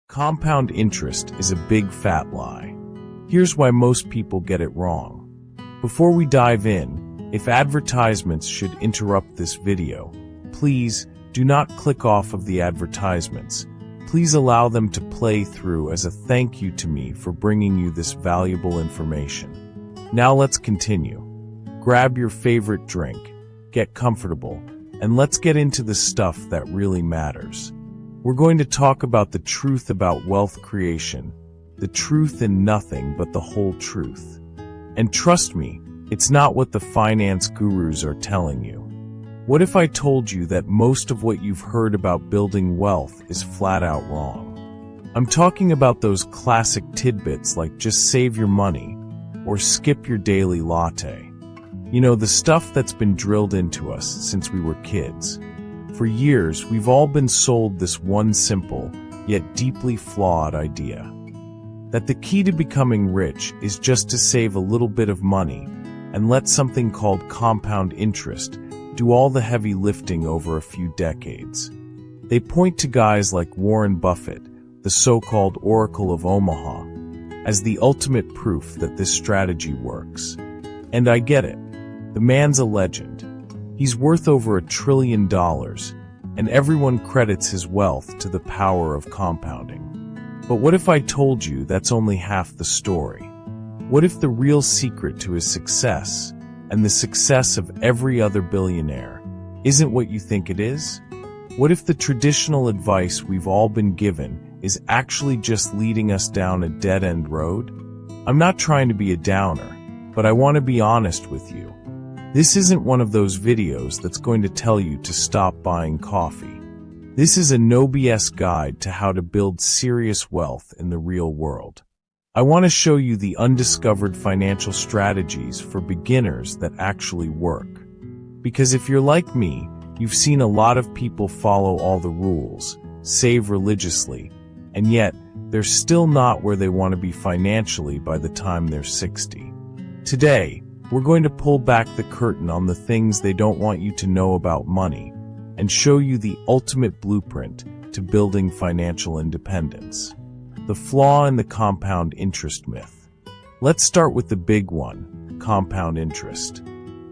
Compound interest is a big fat lie. Here's why most people get it wrong. Before we dive in, if advertisements should interrupt this video, please do not click off of the advertisements. Please allow them to play through as a thank you to me for bringing you this valuable information. Now let's continue. Grab your favorite drink, get comfortable, and let's get into the stuff that really matters. We're going to talk about the truth about wealth creation, the truth in nothing but the whole truth. And trust me, it's not what the finance gurus are telling you. What if I told you that most of what you've heard about building wealth is flat out wrong? I'm talking about those classic tidbits like just save your money or skip your daily latte. You know, the stuff that's been drilled into us since we were kids. For years, we've all been sold this one simple, yet deeply flawed idea. That the key to becoming rich is just to save a little bit of money and let something called compound interest do all the heavy lifting over a few decades. They point to guys like Warren Buffett, the so-called Oracle of Omaha, as the ultimate proof that this strategy works. And I get it. The man's a legend. He's worth over $1 trillion, and everyone credits his wealth to the power of compounding. But what if I told you that's only half the story? What if the real secret to his success, and the success of every other billionaire, isn't what you think it is? What if the traditional advice we've all been given is actually just leading us down a dead-end road? I'm not trying to be a downer, but I want to be honest with you. This isn't one of those videos that's going to tell you to stop buying coffee. This is a no BS guide to how to build serious wealth in the real world. I want to show you the undiscovered financial strategies for beginners that actually work. Because if you're like me, you've seen a lot of people follow all the rules, save religiously, and yet they're still not where they want to be financially by the time they're 60. Today, we're going to pull back the curtain on the things they don't want you to know about money and show you the ultimate blueprint to building financial independence. The flaw in the compound interest myth. Let's start with the big one, compound interest.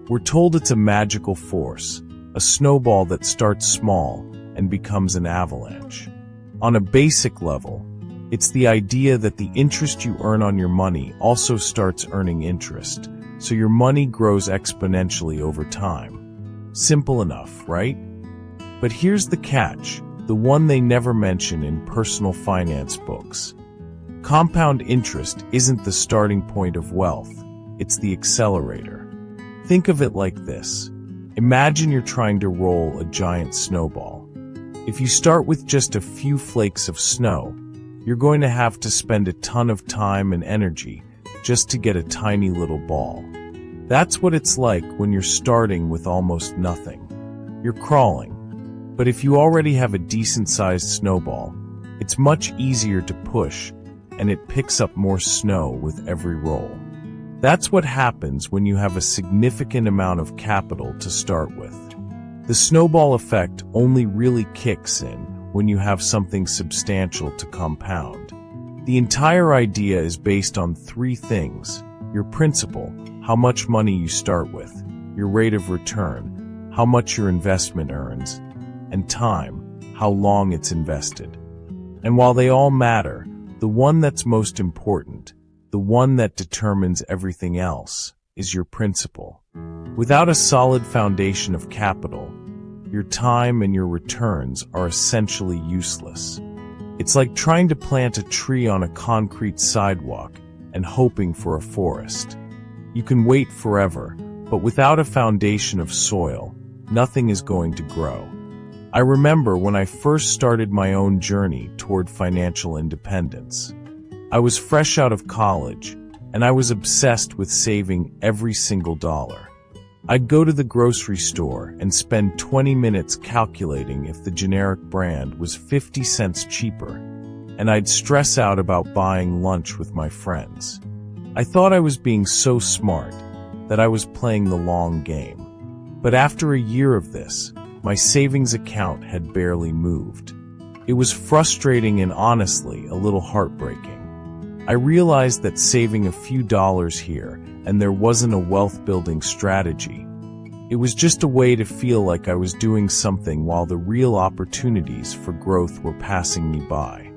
We're told it's a magical force, a snowball that starts small and becomes an avalanche. On a basic level, it's the idea that the interest you earn on your money also starts earning interest, so your money grows exponentially over time. Simple enough, right? But here's the catch, the one they never mention in personal finance books. Compound interest isn't the starting point of wealth, it's the accelerator. Think of it like this. Imagine you're trying to roll a giant snowball. If you start with just a few flakes of snow, you're going to have to spend a ton of time and energy just to get a tiny little ball. That's what it's like when you're starting with almost nothing. You're crawling. But if you already have a decent-sized snowball, it's much easier to push, and it picks up more snow with every roll. That's what happens when you have a significant amount of capital to start with. The snowball effect only really kicks in when you have something substantial to compound. The entire idea is based on three things: your principal, how much money you start with, your rate of return, how much your investment earns, and time, how long it's invested. And while they all matter, the one that's most important, the one that determines everything else, is your principal. Without a solid foundation of capital, your time and your returns are essentially useless. It's like trying to plant a tree on a concrete sidewalk and hoping for a forest. You can wait forever, but without a foundation of soil, nothing is going to grow. I remember when I first started my own journey toward financial independence. I was fresh out of college, and I was obsessed with saving every single dollar. I'd go to the grocery store and spend 20 minutes calculating if the generic brand was 50 cents cheaper, and I'd stress out about buying lunch with my friends. I thought I was being so smart that I was playing the long game. But after a year of this, my savings account had barely moved. It was frustrating and honestly a little heartbreaking. I realized that saving a few dollars here and there wasn't a wealth-building strategy. It was just a way to feel like I was doing something while the real opportunities for growth were passing me by.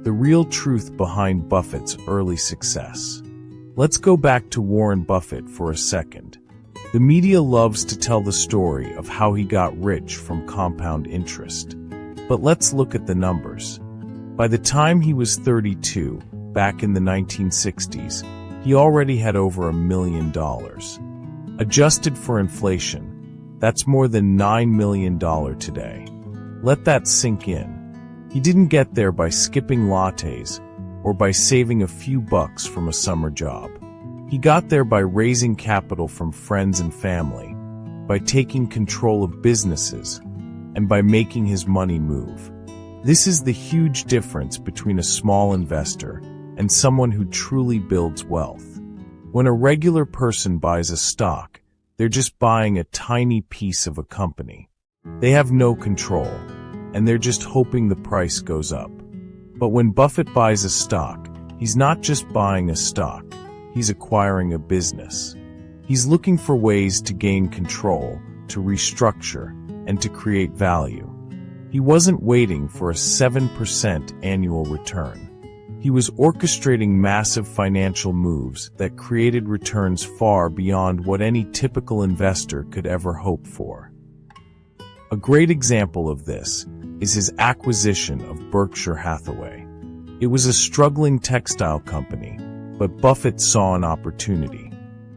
The real truth behind Buffett's early success. Let's go back to Warren Buffett for a second. The media loves to tell the story of how he got rich from compound interest. But let's look at the numbers. By the time he was 32, back in the 1960s, he already had over $1 million. Adjusted for inflation, that's more than $9 million today. Let that sink in. He didn't get there by skipping lattes or by saving a few bucks from a summer job. He got there by raising capital from friends and family, by taking control of businesses, and by making his money move. This is the huge difference between a small investor and someone who truly builds wealth. When a regular person buys a stock, they're just buying a tiny piece of a company. They have no control, and they're just hoping the price goes up. But when Buffett buys a stock, he's not just buying a stock, he's acquiring a business. He's looking for ways to gain control, to restructure, and to create value. He wasn't waiting for a 7% annual return. He was orchestrating massive financial moves that created returns far beyond what any typical investor could ever hope for. A great example of this is his acquisition of Berkshire Hathaway. It was a struggling textile company, but Buffett saw an opportunity.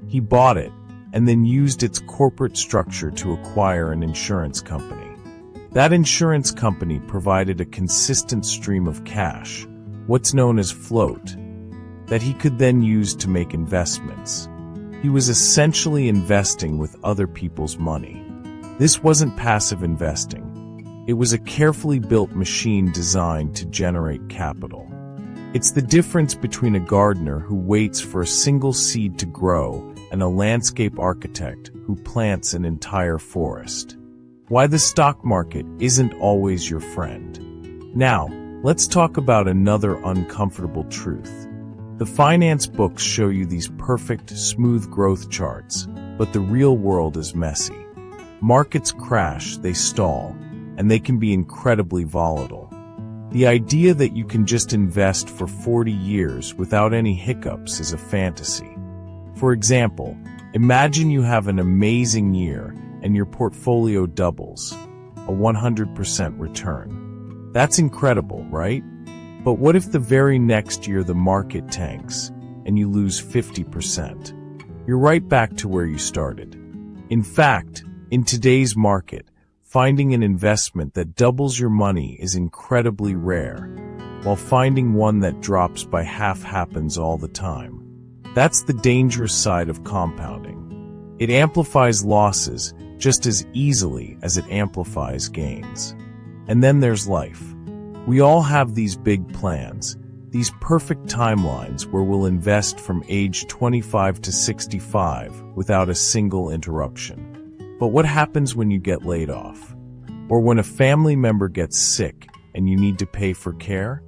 He bought it and then used its corporate structure to acquire an insurance company. That insurance company provided a consistent stream of cash, what's known as float, that he could then use to make investments. He was essentially investing with other people's money. This wasn't passive investing. It was a carefully built machine designed to generate capital. It's the difference between a gardener who waits for a single seed to grow and a landscape architect who plants an entire forest. Why the stock market isn't always your friend. Now, let's talk about another uncomfortable truth. The finance books show you these perfect, smooth growth charts, but the real world is messy. Markets crash, they stall, and they can be incredibly volatile. The idea that you can just invest for 40 years without any hiccups is a fantasy. For example, imagine you have an amazing year and your portfolio doubles, a 100% return. That's incredible, right? But what if the very next year the market tanks and you lose 50%? You're right back to where you started. In fact, in today's market, finding an investment that doubles your money is incredibly rare, while finding one that drops by half happens all the time. That's the dangerous side of compounding. It amplifies losses just as easily as it amplifies gains. And then there's life. We all have these big plans, these perfect timelines where we'll invest from age 25 to 65 without a single interruption. But what happens when you get laid off? Or when a family member gets sick and you need to pay for care?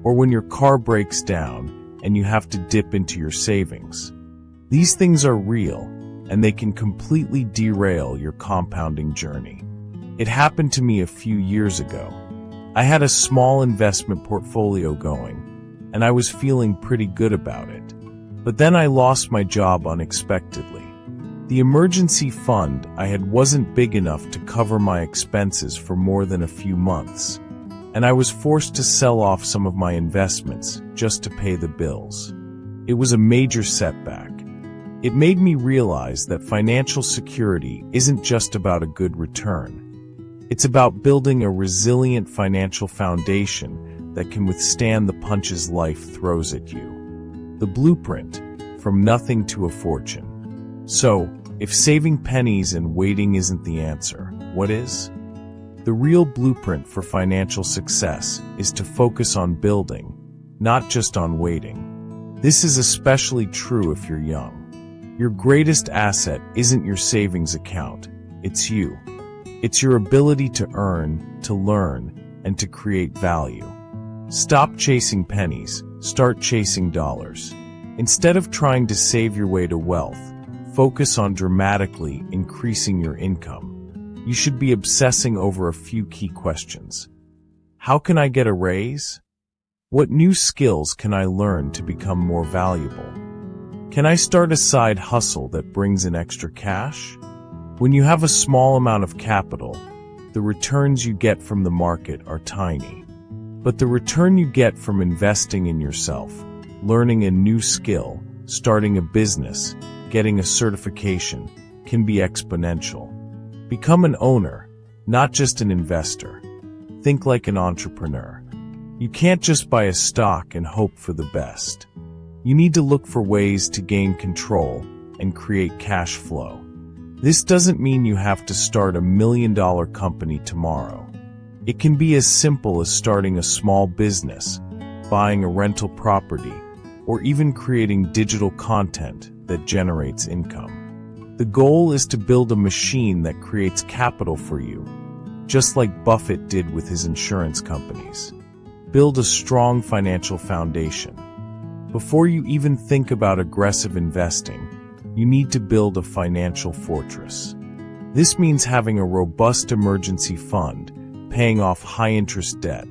Or when your car breaks down and you have to dip into your savings? These things are real, and they can completely derail your compounding journey. It happened to me a few years ago. I had a small investment portfolio going, and I was feeling pretty good about it. But then I lost my job unexpectedly. The emergency fund I had wasn't big enough to cover my expenses for more than a few months, and I was forced to sell off some of my investments just to pay the bills. It was a major setback. It made me realize that financial security isn't just about a good return. It's about building a resilient financial foundation that can withstand the punches life throws at you. The blueprint, from nothing to a fortune. So, if saving pennies and waiting isn't the answer, what is? The real blueprint for financial success is to focus on building, not just on waiting. This is especially true if you're young. Your greatest asset isn't your savings account, it's you. It's your ability to earn, to learn, and to create value. Stop chasing pennies, start chasing dollars. Instead of trying to save your way to wealth, focus on dramatically increasing your income. You should be obsessing over a few key questions. How can I get a raise? What new skills can I learn to become more valuable? Can I start a side hustle that brings in extra cash? When you have a small amount of capital, the returns you get from the market are tiny. But the return you get from investing in yourself, learning a new skill, starting a business, getting a certification, can be exponential. Become an owner, not just an investor. Think like an entrepreneur. You can't just buy a stock and hope for the best. You need to look for ways to gain control and create cash flow. This doesn't mean you have to start $1 million company tomorrow. It can be as simple as starting a small business, buying a rental property, or even creating digital content that generates income. The goal is to build a machine that creates capital for you, just like Buffett did with his insurance companies. Build a strong financial foundation. Before you even think about aggressive investing, you need to build a financial fortress. This means having a robust emergency fund, paying off high-interest debt,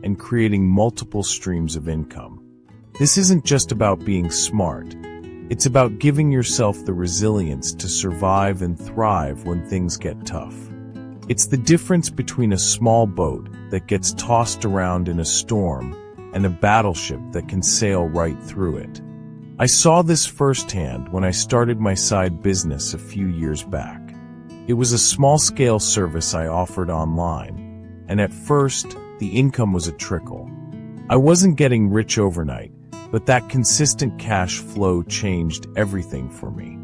and creating multiple streams of income. This isn't just about being smart. It's about giving yourself the resilience to survive and thrive when things get tough. It's the difference between a small boat that gets tossed around in a storm and a battleship that can sail right through it. I saw this firsthand when I started my side business a few years back. It was a small-scale service I offered online, and at first, the income was a trickle. I wasn't getting rich overnight, but that consistent cash flow changed everything for me.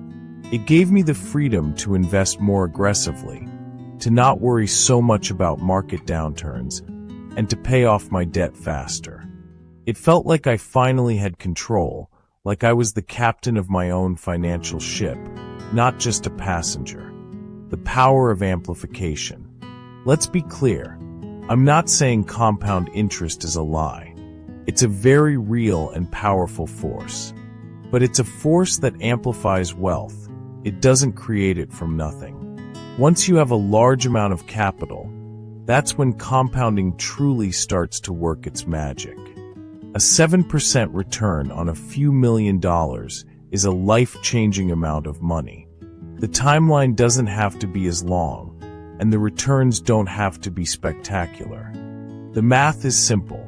It gave me the freedom to invest more aggressively, to not worry so much about market downturns, and to pay off my debt faster. It felt like I finally had control, like I was the captain of my own financial ship, not just a passenger. The power of amplification. Let's be clear. I'm not saying compound interest is a lie. It's a very real and powerful force. But it's a force that amplifies wealth. It doesn't create it from nothing. Once you have a large amount of capital, that's when compounding truly starts to work its magic. A 7% return on a few $1,000,000 is a life-changing amount of money. The timeline doesn't have to be as long, and the returns don't have to be spectacular. The math is simple.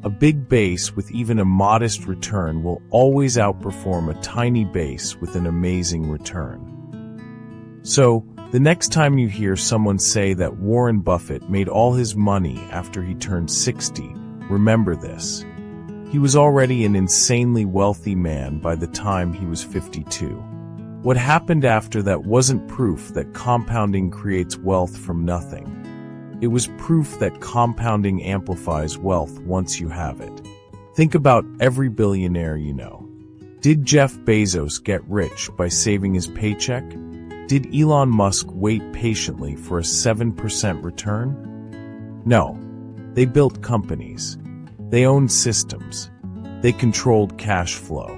A big base with even a modest return will always outperform a tiny base with an amazing return. So, the next time you hear someone say that Warren Buffett made all his money after he turned 60, remember this. He was already an insanely wealthy man by the time he was 52. What happened after that wasn't proof that compounding creates wealth from nothing. It was proof that compounding amplifies wealth once you have it. Think about every billionaire you know. Did Jeff Bezos get rich by saving his paycheck? Did Elon Musk wait patiently for a 7% return? No. They built companies. They owned systems. They controlled cash flow.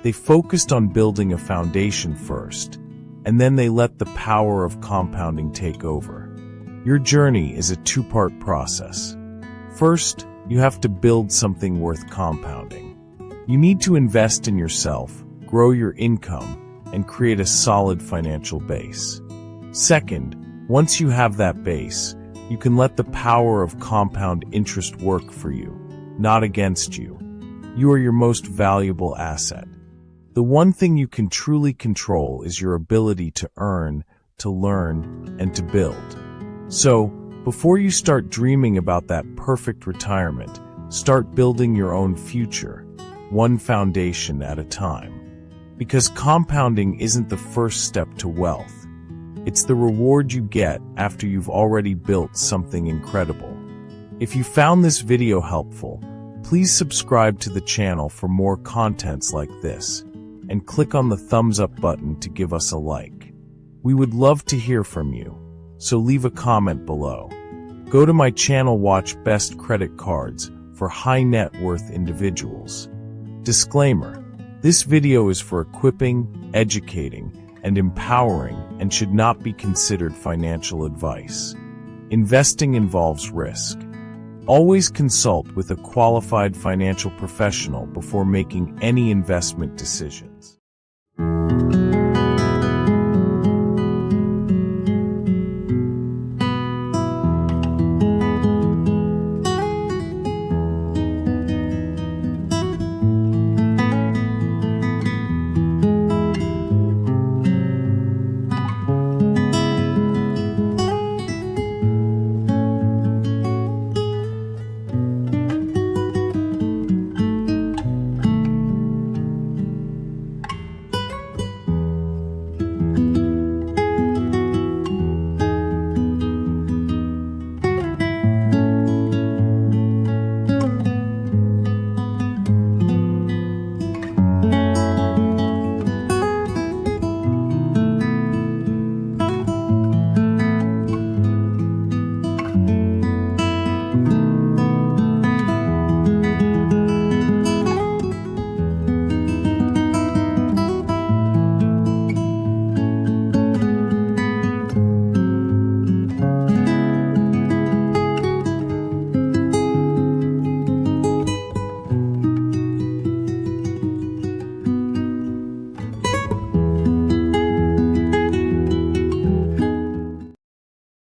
They focused on building a foundation first, and then they let the power of compounding take over. Your journey is a two-part process. First, you have to build something worth compounding. You need to invest in yourself, grow your income, and create a solid financial base. Second, once you have that base, you can let the power of compound interest work for you, not against you. You are your most valuable asset. The one thing you can truly control is your ability to earn, to learn, and to build. So, before you start dreaming about that perfect retirement, start building your own future, one foundation at a time. Because compounding isn't the first step to wealth. It's the reward you get after you've already built something incredible. If you found this video helpful, please subscribe to the channel for more contents like this, and click on the thumbs up button to give us a like. We would love to hear from you, so leave a comment below. Go to my channel, watch Best Credit Cards for High Net Worth Individuals. Disclaimer: this video is for equipping, educating, and empowering and should not be considered financial advice. Investing involves risk. Always consult with a qualified financial professional before making any investment decisions.